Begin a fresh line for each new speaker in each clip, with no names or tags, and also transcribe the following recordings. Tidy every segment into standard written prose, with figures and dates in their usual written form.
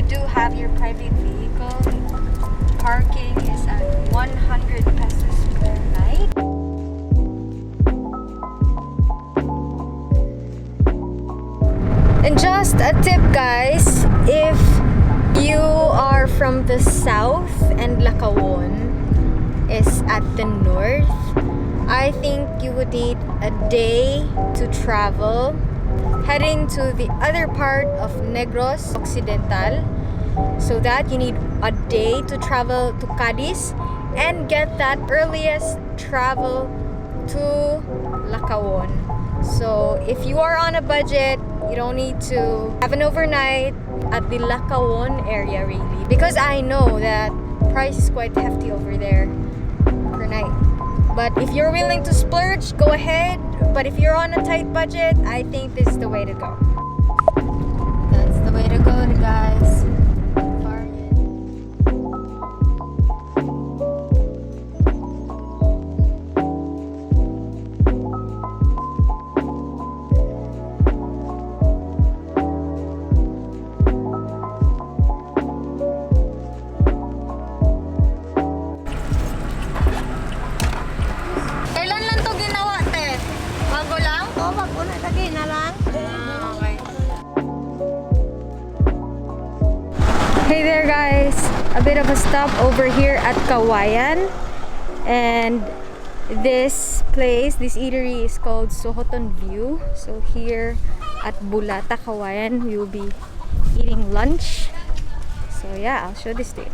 do have your private vehicle, parking is at 100 pesos per night. And just a tip, guys, if you are from the south and Lakawon is at the north, I think you would need a day to travel heading to the other part of Negros Occidental, so that you need a day to travel to Cadiz and get that earliest travel to Lakawon. So if you are on a budget, you don't need to have an overnight at the Lakawon area really, because I know that price is quite hefty over there per night. But if you're willing to splurge, go ahead. But if you're on a tight budget, I think this is the way to go. That's the way to go, guys. Hey there, guys, a bit of a stop over here at Kawayan, and this place, this eatery is called Sohoton View. So here at Bulata Kawayan we will be eating lunch. So yeah, I'll show this to you.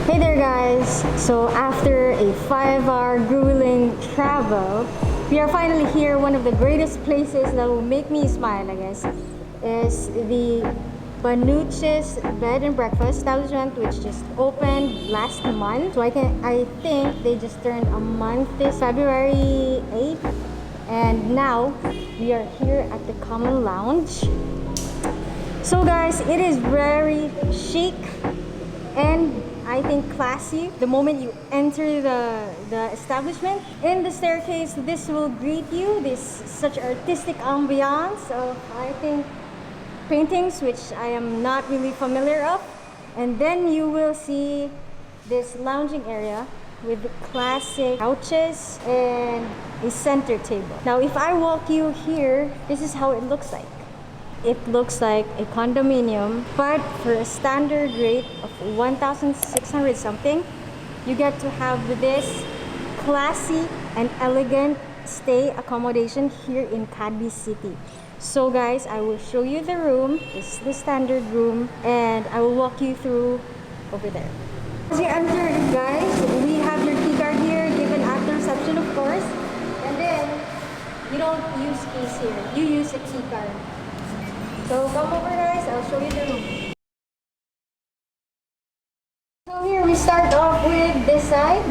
Hey there, guys! So after a 5-hour grueling travel, we are finally here. One of the greatest places that will make me smile, I guess, is the Banooches bed and breakfast establishment, which just opened last month. So I think they just turned a month this February 8th, and now we are here at the common lounge. So guys, it is very chic and I think classy the moment you enter the establishment. In the staircase, this will greet you, this such artistic ambiance of, I think, paintings which I am not really familiar of. And then you will see this lounging area with the classic couches and a center table. Now if I walk you here, this is how it looks like. It looks like a condominium, but for a standard rate of 1,600 something, you get to have this classy and elegant stay accommodation here in Cadiz City. So guys, I will show you the room. It's the standard room, and I will walk you through over there. As you enter, guys, we have your key card here, given at the reception, of course. And then, you don't use keys here. You use a key card. So come over, guys. I'll show you the room. So here we start off with this side.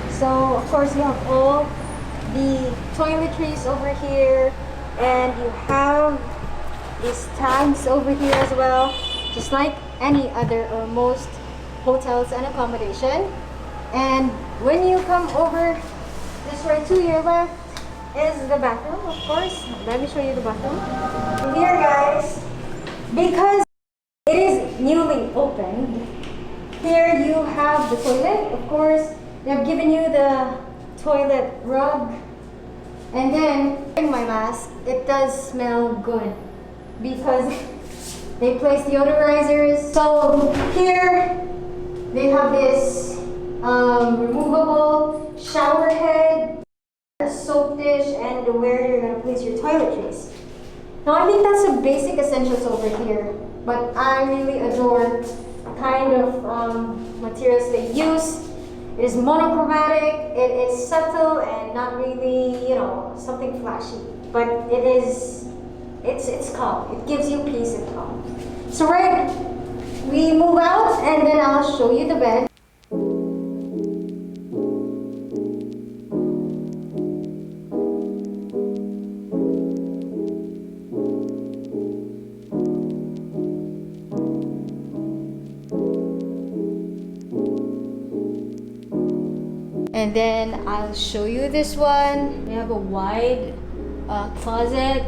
So of course you have all the toiletries over here, and you have these tags over here as well, just like any other or most hotels and accommodation. And when you come over this way to your left is the bathroom, of course. Let me show you the bathroom. Here, guys, because it is newly opened, here you have the toilet. Of course, they have given you the toilet rug. And then, in my mask, it does smell good because they place deodorizers. So here, they have this removable shower head, a soap dish, and where you're gonna place your toiletries. Now, I think that's the basic essentials over here, but I really adore the kind of materials they use. It is monochromatic, it is subtle and not really, you know, something flashy, but it's calm. It gives you peace and calm. So right, we move out and then I'll show you the bed. And then I'll show you this one. We have a wide closet.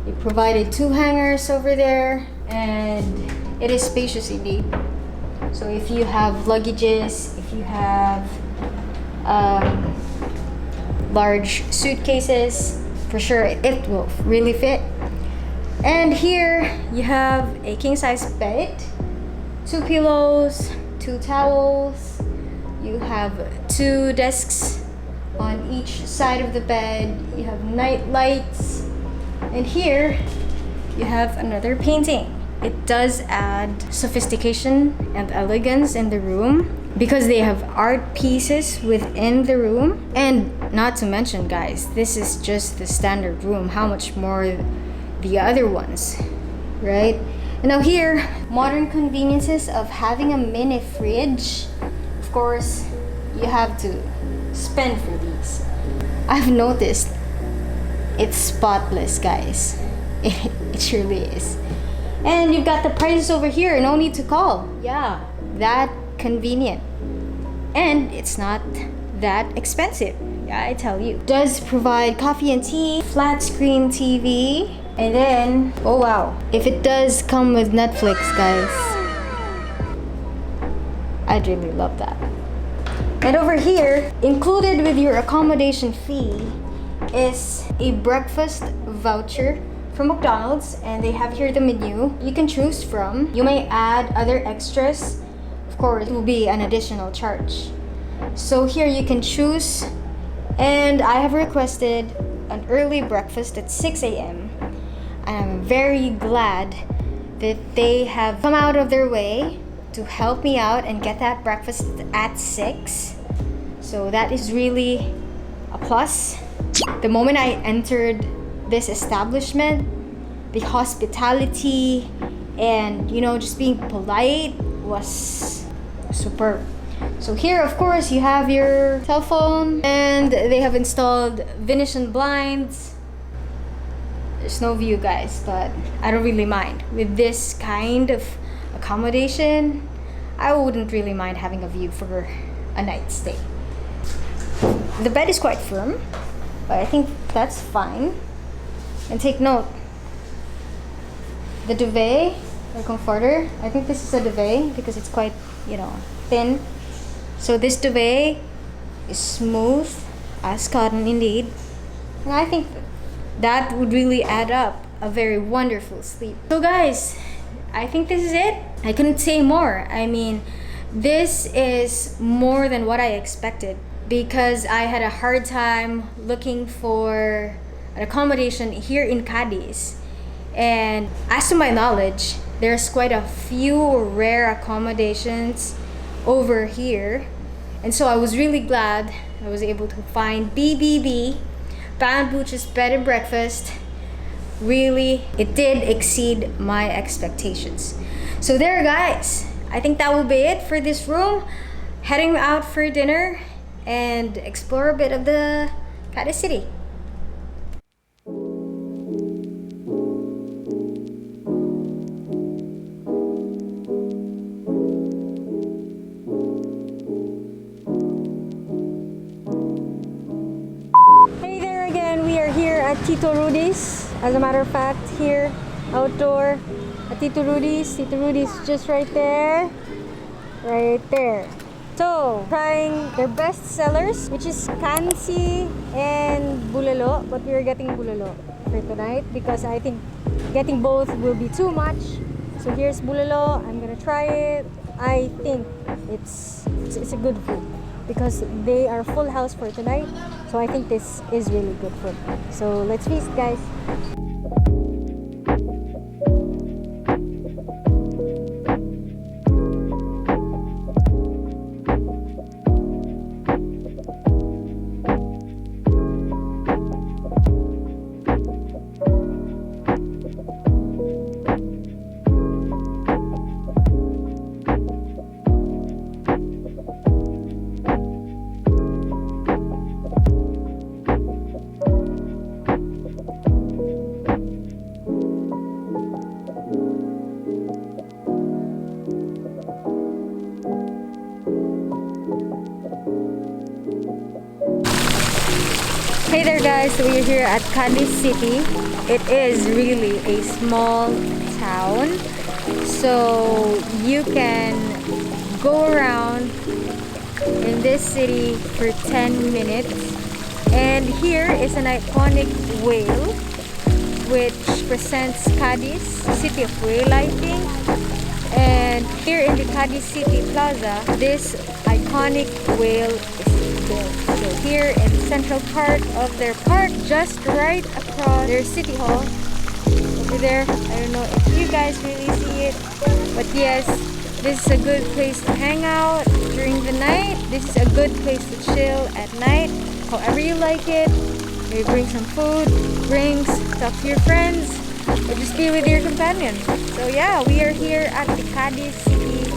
We provided 2 hangers over there, and it is spacious indeed. So if you have luggages, if you have large suitcases, for sure it will really fit. And here you have a king size bed, 2 pillows, 2 towels. You have 2 desks on each side of the bed. You have night lights. And here you have another painting. It does add sophistication and elegance in the room because they have art pieces within the room. And not to mention, guys, this is just the standard room. How much more the other ones, right? And now here, modern conveniences of having a mini fridge. Of course, you have to spend for these. I've noticed it's spotless, guys. It surely is. And you've got the prices over here, no need to call. Yeah, that convenient. And it's not that expensive. Yeah, I tell you. It does provide coffee and tea, flat screen TV, and then, oh wow, if it does come with Netflix, guys, I'd really love that. And over here, included with your accommodation fee is a breakfast voucher from McDonald's, and they have here the menu you can choose from. You may add other extras. Of course, it will be an additional charge. So here you can choose, and I have requested an early breakfast at 6 a.m. and I'm very glad that they have come out of their way to help me out and get that breakfast at 6. So that is really a plus. The moment I entered this establishment, the hospitality and, you know, just being polite was superb. So here, of course, you have your cell phone, and they have installed Venetian blinds. There's no view, guys, but I don't really mind. With this kind of accommodation, I wouldn't really mind having a view for a night stay. The bed is quite firm, but I think that's fine. And take note, the duvet or comforter, I think this is a duvet because it's quite, you know, thin. So this duvet is smooth as cotton indeed. And I think that would really add up a very wonderful sleep. So guys, I think this is it. I couldn't say more. I mean, this is more than what I expected because I had a hard time looking for an accommodation here in Cadiz. And as to my knowledge, there's quite a few rare accommodations over here. And so I was really glad I was able to find BBB, Banooches Bed and Breakfast. Really, it did exceed my expectations. So there guys, I think that will be it for this room. Heading out for dinner and explore a bit of the Cadiz city. Hey there again, we are here at Tito Rudy's. As a matter of fact, here outdoor at Tito Rudy's. Tito Rudy's just right there. Right there. So, trying their best sellers, which is kansi and bulalo, but we are getting bulalo for tonight because I think getting both will be too much. So here's bulalo. I'm gonna try it. I think it's a good food because they are full house for tonight. So I think this is really good food. So let's feast, guys. Hey there guys, so we're here at Cadiz City. It is really a small town, so you can go around in this city for 10 minutes. And here is an iconic whale which presents Cadiz, city of whale I think. And here in the Cadiz City Plaza, this iconic whale is built. So here in the central part of their park, just right across their city hall, over there, I don't know if you guys really see it, but yes, this is a good place to hang out during the night. This is a good place to chill at night, however you like it. Maybe bring some food, drinks, talk to your friends, or just be with your companion. So yeah, we are here at the Cadiz City.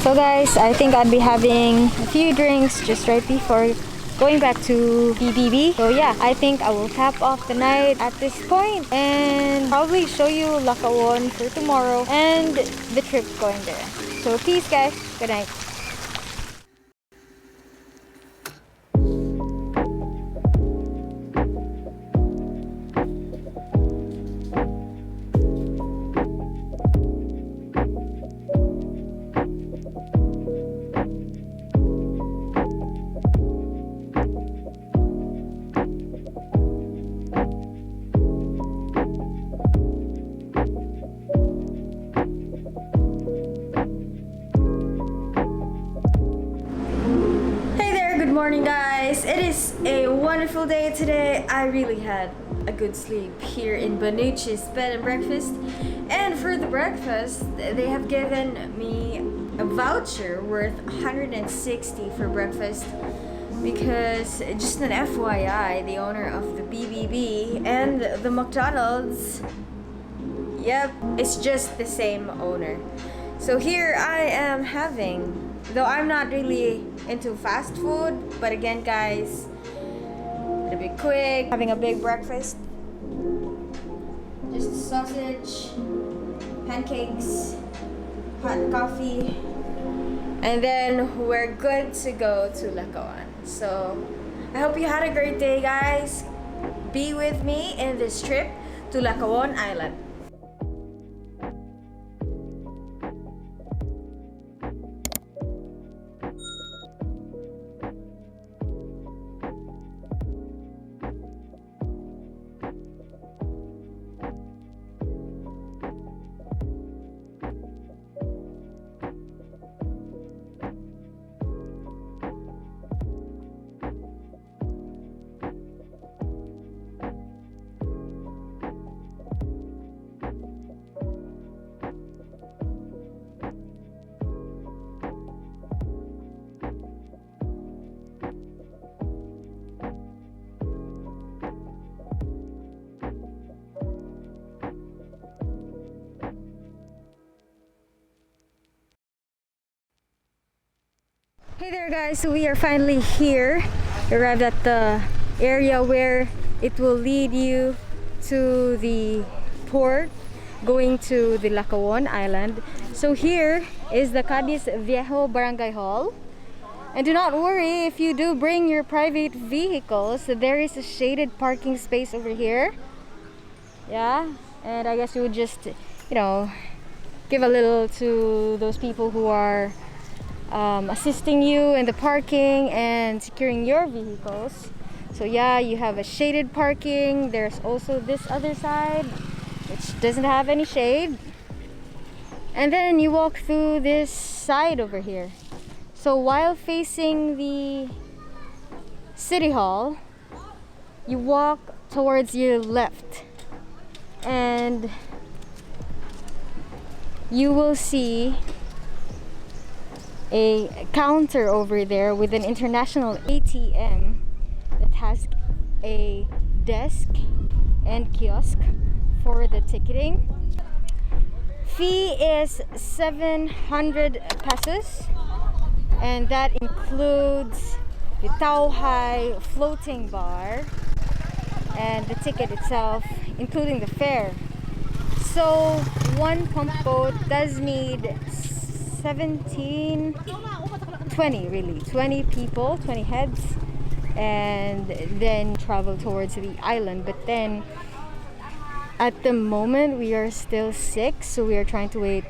So guys, I think I'd be having a few drinks just right before going back to BBB. So yeah, I think I will cap off the night at this point and probably show you Lakawon for tomorrow and the trip going there. So peace guys, good night. Morning guys, it is a wonderful day today. I really had a good sleep here in Banooches Bed and Breakfast, and for the breakfast they have given me a voucher worth 160 for breakfast because, just an FYI, the owner of the BBB and the McDonald's, yep, it's just the same owner. So here I am having, though I'm not really into fast food, but again guys, it'll be quick, having a big breakfast. Just sausage, pancakes, hot coffee, and then we're good to go to Lakawon. So I hope you had a great day guys. Be with me in this trip to Lakawon Island. Hey there guys, so we are finally here. Arrived at the area where it will lead you to the port going to the Lakawon Island. So here is the Cadiz Viejo Barangay Hall. And do not worry if you do bring your private vehicles, there is a shaded parking space over here. Yeah, and I guess you would just, give a little to those people who are assisting you in the parking and securing your vehicles. So yeah, you have a shaded parking. There's also this other side which doesn't have any shade, and then you walk through this side over here. So while facing the city hall, you walk towards your left and you will see a counter over there with an international ATM that has a desk and kiosk for the ticketing. Fee is 700 pesos, and that includes the Tao Hai floating bar and the ticket itself, including the fare. So one pump boat does need 20 people, 20 heads, and then travel towards the island. But then at the moment we are still 6, so we are trying to wait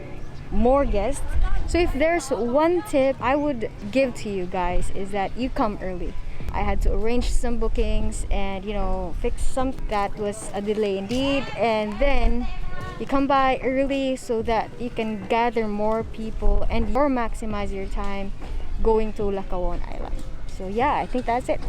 more guests. So if there's one tip I would give to you guys, is that you come early. I had to arrange some bookings and fix some that was a delay indeed, and then you come by early so that you can gather more people and or maximize your time going to Lakawon Island. So yeah, I think that's it.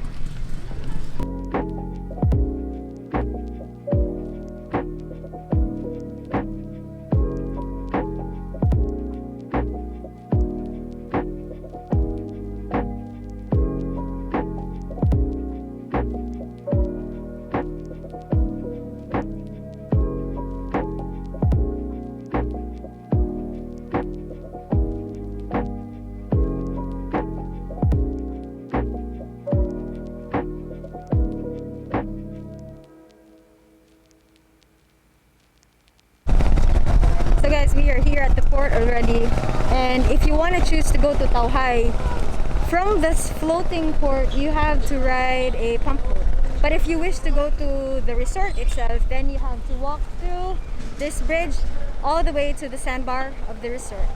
So guys, we are here at the port already, and if you want to choose to go to Tao Hai from this floating port, you have to ride a pump boat. But if you wish to go to the resort itself, then you have to walk through this bridge all the way to the sandbar of the resort.